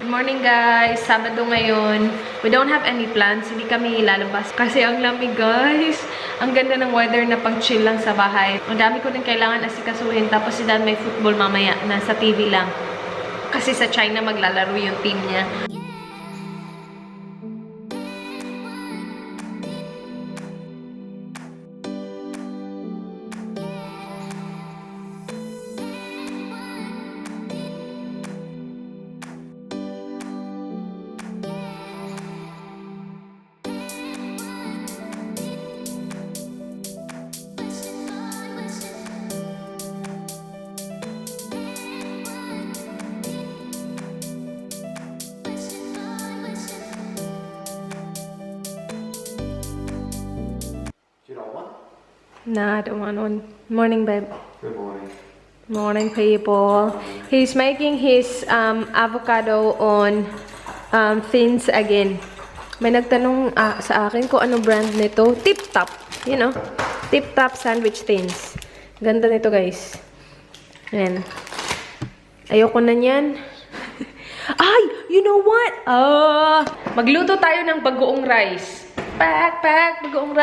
Good morning guys! Sabado ngayon. We don't have any plans. Hindi kami lalabas. Kasi ang lamig guys. Ang ganda ng weather na pang chill lang sa bahay. Ang dami ko din kailangan asikasuhin. Tapos si Dan may football mamaya. Nasa TV lang. Kasi sa China maglalaro yung team niya. Nah, I don't want one. Morning, babe. Good morning. Morning, people. He's making his avocado on thins again. May nagtanong sa akin kung ano brand nito. Tip Top. You know? Tip Top sandwich thins. Ganda nito, guys. Ayan. Ayoko na niyan. Ay! You know what? Magluto tayo ng bagoong rice. Pak! Bagoong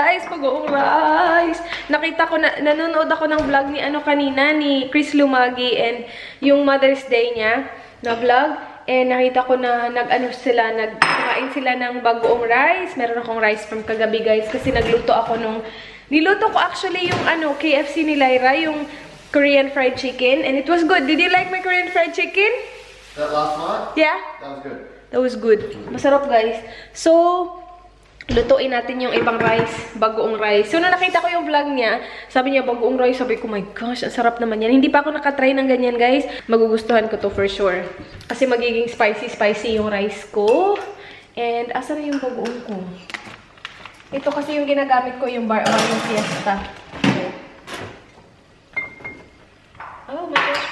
rice. Nakita ko nanonood ako ng vlog ni kanina, ni Chris Lumagi, and yung Mother's Day niya na vlog. And nakita ko na nagkain sila ng bagoong rice. Meron akong rice from kagabi, guys, kasi niluto ko actually yung KFC ni Lyra, yung Korean fried chicken, and it was good. Did you like my Korean fried chicken? That last night? Yeah? That was good. That was good. Masarap, guys. So, lutuin natin yung ibang rice, bagoong rice. So, nung nakita ko yung vlog niya, sabi niya, bagoong rice. Sabi ko, my gosh, ang sarap naman yan. Hindi pa ako nakatry ng ganyan, guys. Magugustuhan ko to for sure. Kasi magiging spicy yung rice ko. And, asan na yung bagoong ko? Ito kasi yung ginagamit ko, yung Barrio Fiesta. Oh my gosh.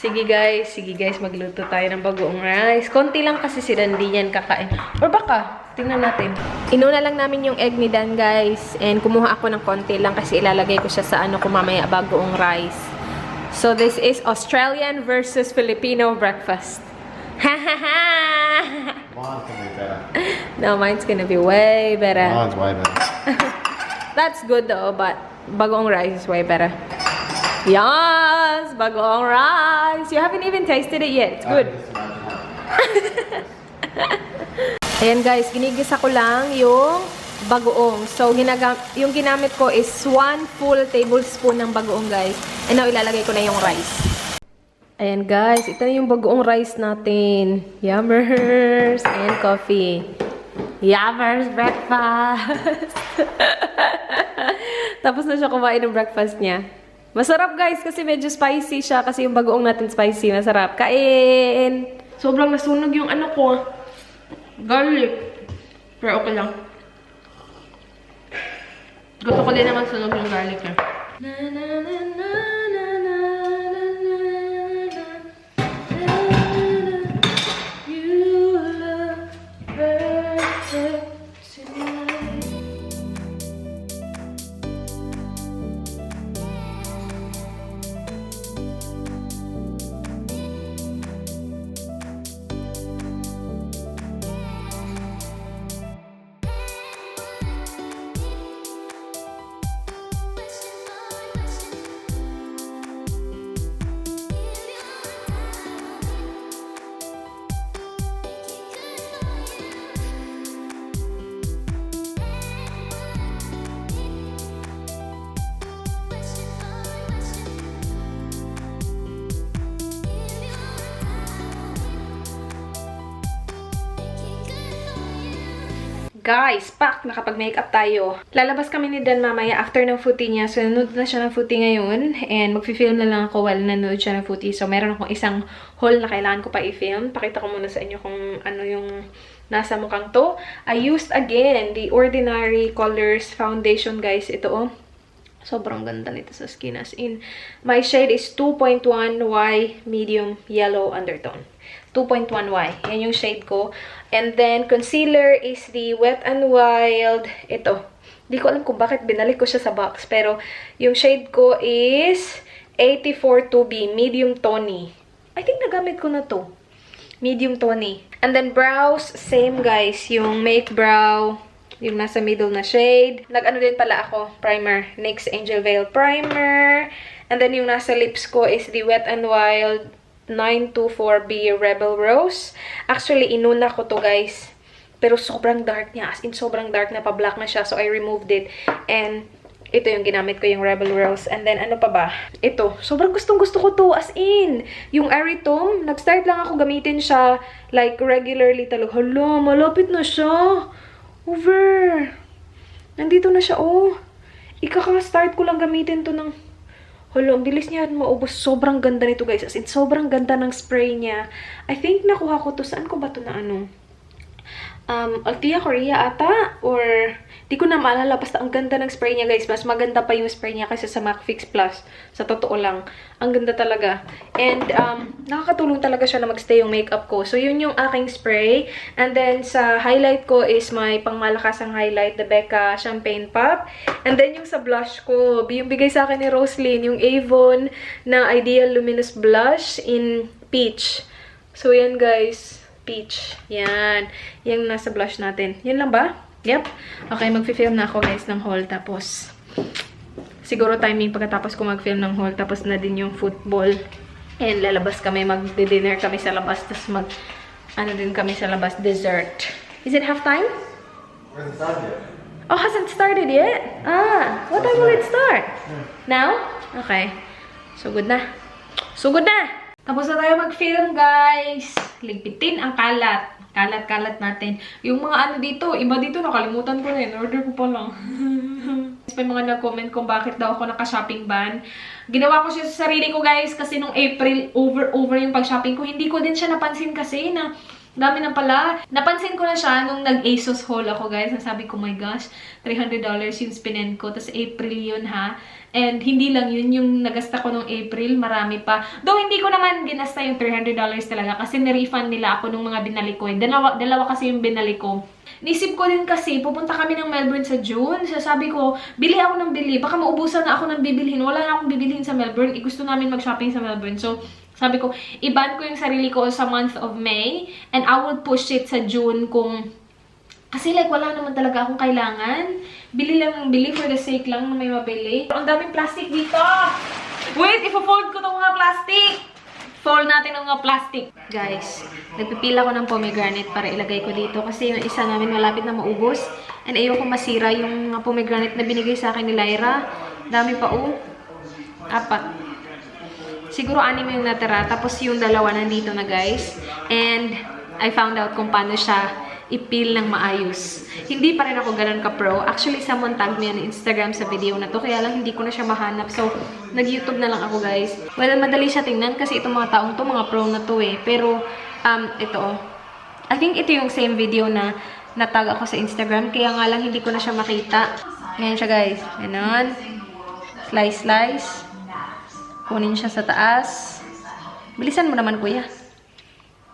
Sige guys, magluto tayo ng bagoong rice. Konti lang kasi si Dan, di yan kakain. Or baka, tingnan natin. Inuna lang namin yung egg ni Dan, guys. And kumuha ako ng konti lang kasi ilalagay ko siya sa mamaya bagoong rice. So this is Australian versus Filipino breakfast. Mine's gonna be better. No, mine's gonna be way better. Mine's way better. That's good though, but bagoong rice is way better. Yes! Bagoong rice! You haven't even tasted it yet. It's good. Ayan guys, ginigisa ko lang yung bagoong. So, yung ginamit ko is 1 full tablespoon ng bagoong, guys. And now, ilalagay ko na yung rice. Ayan guys, ito na yung bagoong rice natin. Yummers! And coffee. Yummers breakfast! Tapos na siya kumain ng breakfast niya. Masarap guys kasi medyo spicy siya kasi yung bagoong natin spicy. Masarap. Kain! Sobrang nasunog yung ko. Garlic. Pero okay lang. Gusto ko din naman sunog yung garlic eh. You look perfect tonight. Guys, nakapag-makeup tayo. Lalabas kami ni Dan mamaya after ng footy niya. So, nanood na siya ng footy ngayon. And mag-film na lang ako while nanood siya ng footy. So, meron akong isang haul na kailangan ko pa i-film. Pakita ko muna sa inyo kung ano yung nasa mukhang to. I used again the Ordinary Colors Foundation, guys. Ito, sobrang ganda nito sa skin. As in, my shade is 2.1Y medium yellow undertone. 2.1Y. Yan yung shade ko. And then, concealer is the Wet n Wild. Ito. Hindi ko alam kung bakit binalik ko siya sa box. Pero, yung shade ko is 84 2B. Medium tony. I think nagamit ko na to. Medium tony. And then brows, same guys. Yung Make Brow, yung nasa middle na shade. Nag-ano din pala ako, primer. NYX Angel Veil Primer. And then yung nasa lips ko is the Wet n Wild 924B Rebel Rose. Actually, inuna ko to guys. Pero sobrang dark niya. As in, sobrang dark na pa-black na siya. So, I removed it. And ito yung ginamit ko, yung Rebel Rose. And then, ano pa ba? Ito. Sobrang gustong-gusto ko to. As in, yung Aritom, nag-start lang ako gamitin siya like regularly talaga. Hala, malapit na siya. Over. Nandito na siya, oh. Ikaka-start ko lang gamitin to ng... Hala, ang bilis niya maubos. Sobrang ganda nito, guys. As in, sobrang ganda ng spray niya. I think nakuha ko to. Saan ko ba to na ano? Altia Korea ata, or di ko na maalala, basta ang ganda ng spray niya guys. Mas maganda pa yung spray niya kaysa sa MAC Fix Plus, sa totoo lang. Ang ganda talaga. And nakakatulong talaga siya na magstay yung makeup ko. So yun yung aking spray. And then sa highlight ko is may pangmalakasang highlight, the Becca Champagne Pop. And then yung sa blush ko, yung bigay sa akin ni Roslyn, yung Avon na Ideal Luminous Blush in Peach. So yan guys, peach. Yan. Yung nasa blush natin. Yan lang ba? Yep. Okay, mag-film na ako guys ng haul. Tapos, siguro timing pagkatapos ko mag-film ng haul. Tapos na din yung football. And lalabas kami, mag-dinner kami sa labas. Tapos ano din kami sa labas, dessert. Is it halftime? Hasn't started yet. Oh, hasn't started yet? Ah, what time will it start? Now? Okay. So good na. So good na! Tapos na tayo mag-film, guys. Ligpitin ang kalat. Kalat-kalat natin. Yung mga ano dito, iba dito, nakalimutan ko na yun. Order ko pa lang. May mga nag-comment kung bakit daw ako naka-shopping ban. Ginawa ko siya sa sarili ko, guys, kasi nung April, over yung pag-shopping ko. Hindi ko din siya napansin kasi na dami na pala. Napansin ko na siya nung nag-ASOS haul ako, guys. Nasabi ko, my gosh, $300 yung spinend ko. Tapos April yun, ha? And hindi lang yun yung nagasta ko nung April, marami pa. Though hindi ko naman ginasta yung $300 talaga kasi nirefund nila ako nung mga binali ko. Dalawa kasi yung binali ko. Nisip ko din kasi, pupunta kami ng Melbourne sa June. So sabi ko, bili ako ng bili. Baka maubusan na ako ng bibilhin. Wala na akong bibilhin sa Melbourne. Gusto namin mag-shopping sa Melbourne. So sabi ko, i-ban ko yung sarili ko sa month of May. And I will push it sa June kung... Kasi like, wala naman talaga akong kailangan. Bili lang ng bili for the sake lang na may mabili. Ang daming plastic dito! Wait, ipo-fold ko itong mga plastic! Fold natin ang mga plastic. Guys, nagpipila ko ng pomegranate para ilagay ko dito. Kasi yung isa namin malapit na maubos. And ayoko masira yung mga pomegranate na binigay sa akin ni Lyra. Dami pa, oh. 4. Siguro 6 yung natira. Tapos yung 2 nandito na, guys. And I found out kung paano siya i-peel ng maayos. Hindi pa rin ako ganun ka-pro. Actually, someone tagged me on Instagram sa video na to. Kaya lang, hindi ko na siya mahanap. So, nag-YouTube na lang ako, guys. Well, madali siya tingnan kasi itong mga taong to, mga pro na to eh. Pero, ito. I think ito yung same video na natag ako sa Instagram. Kaya nga lang, hindi ko na siya makita. Ngayon siya, guys. Ganon. Slice, slice. Kunin siya sa taas. Bilisan mo naman, kuya.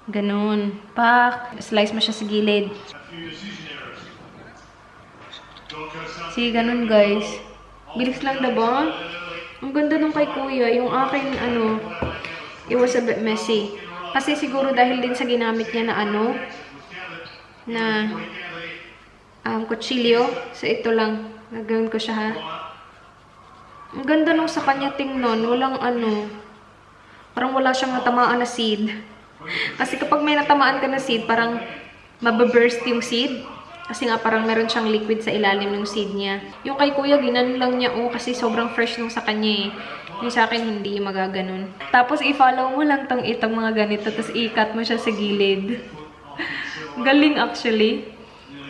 Ganon. Pak. Slice mo siya sa gilid. See, ganon guys. Bilis lang diba? Ang ganda nung kay kuya. Yung akin, it was a bit messy. Kasi siguro dahil din sa ginamit niya na kutsilyo. So, ito lang. Nagawin ko siya, ha. Ang ganda nung sa kanya tingnan. Walang parang wala siyang natamaan na seed. Kasi kapag may natamaan ka na seed, parang mababurst yung seed. Kasi nga parang meron siyang liquid sa ilalim ng seed niya. Yung kay kuya, ginan lang niya, kasi sobrang fresh nung sa kanya eh. Yung sa akin, hindi magaganon. Tapos i-follow mo lang itong mga ganito, tapos i-cut mo siya sa gilid. Galing actually.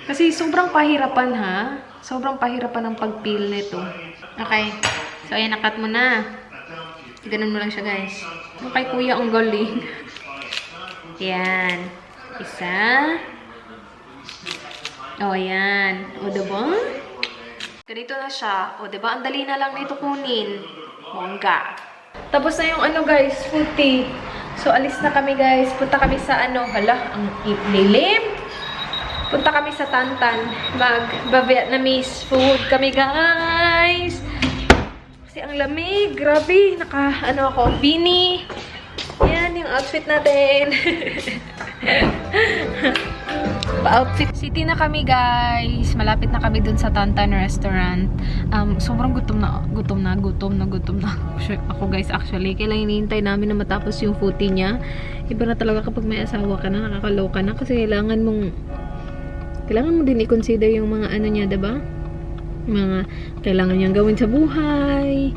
Kasi sobrang pahirapan, ha? Sobrang pahirapan ng pag-peel nito. Okay. So ayan, nakat mo na. Ganon mo lang siya, guys. Yung kay kuya, ang galing. Yan. Isa. O, yan. O, diba? Ganito na siya. O, diba? Ang dali na lang nito kunin. Bongga. Tapos na yung guys, food tea. So, alis na kami, guys. Punta kami sa hala, ang lilim. Punta kami sa Tantan. Mag-Vietnamese food kami, guys. Kasi ang lamig. Grabe. Ako, beanie. Yan, yung yung outfit natin. Pa-outfit city na kami, guys. Malapit na kami dun sa Tantan restaurant. Sobrang gutom na ako, guys, actually. Kailangan hinihintay namin na matapos yung footy niya. Iba na talaga kapag may asawa ka na, nakakaloka na. Kasi kailangan mo din i-consider yung mga ano niya, diba? Mga kailangan niyang gawin sa buhay.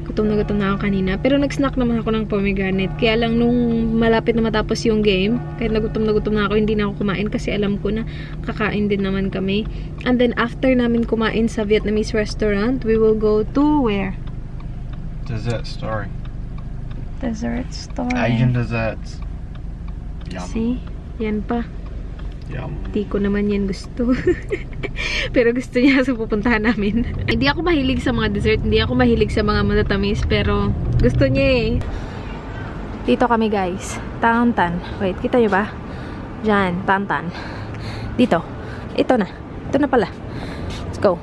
Gutom na ako kanina. Pero nag-snack naman ako ng pomegranate. Kaya lang nung malapit na matapos yung game, kahit nagutom na ako, hindi na ako kumain kasi alam ko na kakain din naman kami. And then after namin kumain sa Vietnamese restaurant, we will go to where? Dessert story. Dessert store. Asian desserts. Yum. See? Yan pa. Yum. Di ko naman yan gusto. Pero gusto niya, so pupuntahan namin. Hindi ako mahilig sa mga dessert, hindi ako mahilig sa mga matatamis, pero gusto niya eh. Dito kami, guys. Tantan. Wait, kita niyo ba? Diyan, Tantan. Dito. Ito na. Ito na pala. Let's go.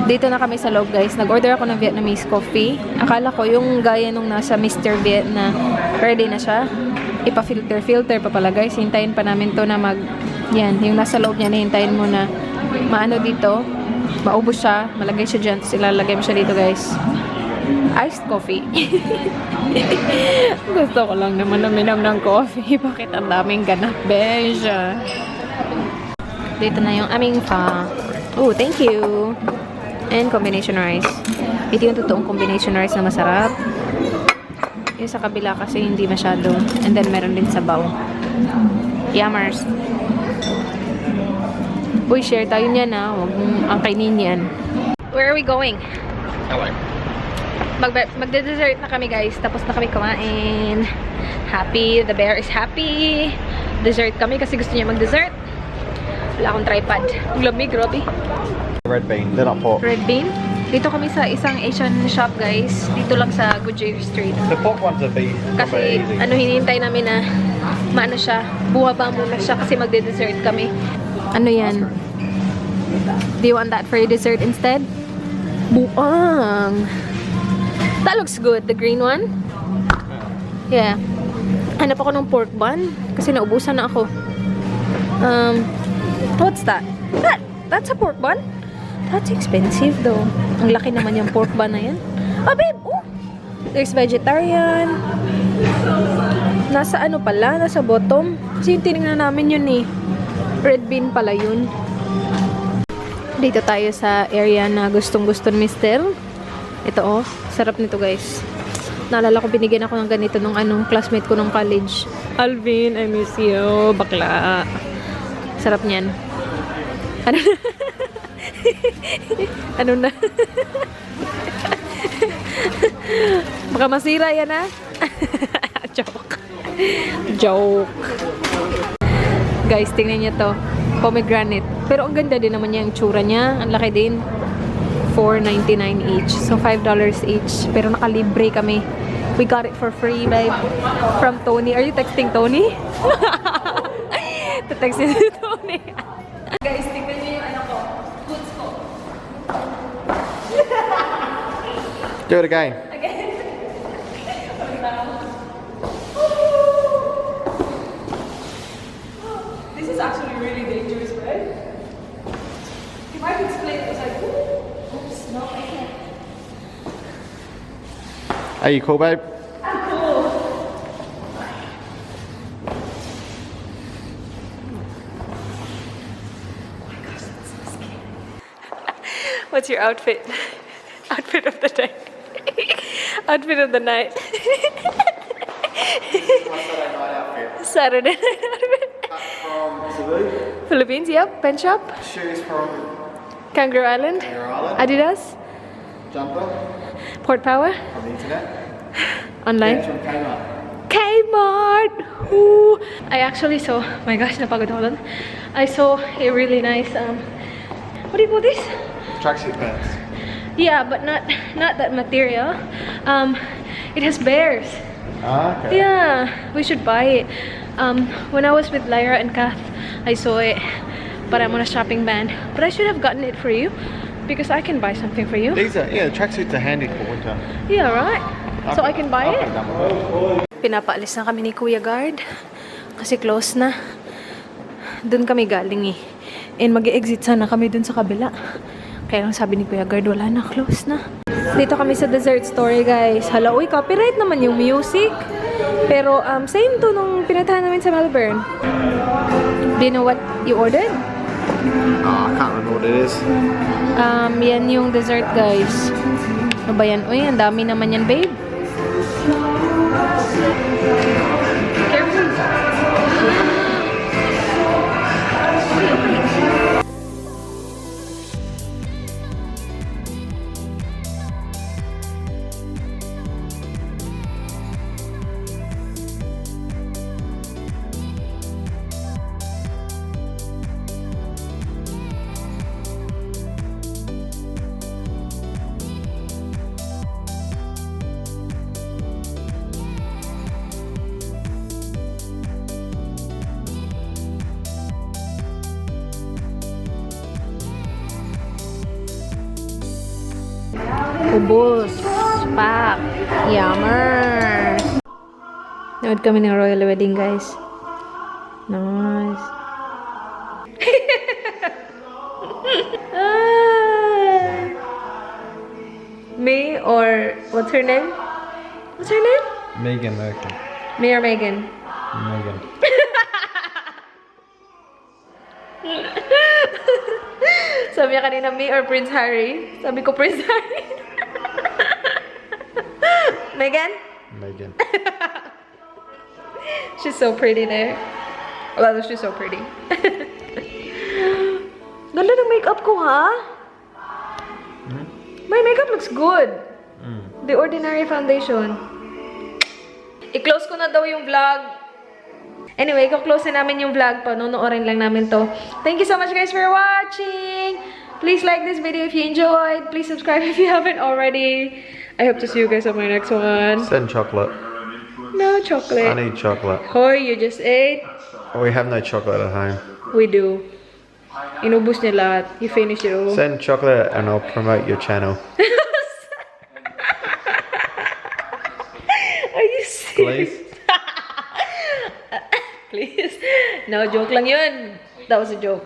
Dito na kami sa loob, guys. Nag-order ako ng Vietnamese coffee. Akala ko yung gaya nung nasa Mr. Viet na ready na siya. Ipa-filter pa pala, guys. Hintayin pa namin to na yan, yung nasa loob niya, hintayin mo na maano dito, maubos siya, malagay siya dyan, tapos ilalagay mo siya dito, guys. Iced coffee. Gusto ko lang naman na minom ng coffee. Bakit ang daming ganap, besh? Dito na yung aming pa. Oh, thank you. And combination rice. Ito yung totoong combination rice na masarap. Yung sa kabila kasi hindi masyado. And then meron din sabaw. Yummers. Uy, share tayo niyan, ha. Huwag mong angkainin yan. Where are we going? Hello. Magde-dessert na kami, guys. Tapos na kami kumain. Happy. The bear is happy. Dessert kami kasi gusto niya mag-dessert. Wala akong tripod. Ang lamig, grabe. Red bean. They're not pork. Red bean. Dito kami sa isang Asian shop, guys. Dito lang sa Goodyear Street. The pork ones are beef. Kasi, hinihintay namin na maano siya. Buwaba muna siya kasi magde-dessert kami. Ano yan? Do you want that for your dessert instead? Buang! That looks good. The green one? Yeah. Hanap ako ng pork bun. Kasi naubusan na ako. What's that? That's a pork bun? That's expensive though. Ang laki naman yung pork bun na yan. Oh, babe! Oh! There's vegetarian. Nasa ano pala? Nasa bottom. Kasi yung tinignan namin yun eh. Red bean pala yun. Dito tayo sa area na gustong-gusto ni Mister. Ito oh. Sarap nito, guys. Naalala ko, binigyan ako ng ganito nung classmate ko nung college. Alvin, I miss you. Bakla. Sarap niyan. Ano na? Ano na? Baka masira yan, ha? Joke. Joke. Guys, tingnan niyo to. Pomegranate. Pero ang ganda din naman niya yung tsura niya. Ang laki din. $4.99 each. So, $5 each. Pero nakalibre kami. We got it for free, babe. From Tony. Are you texting Tony? Texting si Tony. Guys, tingnan niyo yung ko. Goods ko. Do it again. This is actually really dangerous, right? If I could explain it, it was like, oops, no, I can't. Are you cool, babe? I'm cool. Oh my gosh, that's so scary. What's your outfit? Outfit of the night. Outfit of the night. Saturday night outfit. From Cebu. Philippines, yep. Pen shop. Shoes from Kangaroo Island. Kangaroo Island. Adidas. Jumper Port Power. from the internet. Online. Pants from Kmart. Kmart! Ooh. I actually saw, my gosh, napagod ako doon. I saw a really nice, what do you call this? Tracksuit pants. Yeah, but not that material. It has bears. Ah, okay. Yeah, we should buy it. When I was with Lyra and Kath, I saw it. But I'm on a shopping ban. But I should have gotten it for you. Because I can buy something for you. These are, yeah, the tracksuits are handy for winter. Yeah, right? So I can buy I'll it? put them on. Pinapaalis na kami ni Kuya Guard. Kasi close na. Doon kami galing eh. And mag-exit sana kami dun sa kabila. Kaya lang sabi ni Kuya Guard, wala na, close na. Dito kami sa dessert store, guys. Hala, uy, copyright naman yung music. Pero, same to nung pinatahan namin sa Melbourne. Do you know what you ordered? Oh, I can't remember what it is. Yan yung dessert, guys. Ano ba yan? Uy, ang dami naman yan, babe. Careful. Ubus. Pak. Yummer. Nanood kami ng royal wedding, guys. Nice. Me or what's her name? What's her name? Megan Merkel. Me or Megan? Megan. Sabi niya kanina, me or Prince Harry? Sabi ko, Prince Harry. Megan? Megan. She's so pretty there. Well, she's so pretty. Ganda ng makeup ko, ha? My makeup looks good. The Ordinary foundation. I-close ko na daw yung vlog. Anyway, i-close na namin yung vlog. Panonoorin lang namin to. Thank you so much, guys, for watching. Please like this video if you enjoyed. Please subscribe if you haven't already. I hope to see you guys on my next one. Send chocolate. No I chocolate. need chocolate. Hoy, you just ate. We have no chocolate at home. We do. Inubos niya lahat. You finished it all. Send chocolate and I'll promote your channel. Are you serious? Please. Please. No, joke lang yun. That was a joke.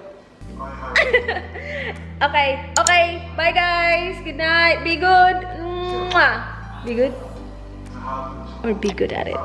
Okay. Okay. Bye, guys. Good night. Be good. Mwah. Be good. Or be good at it.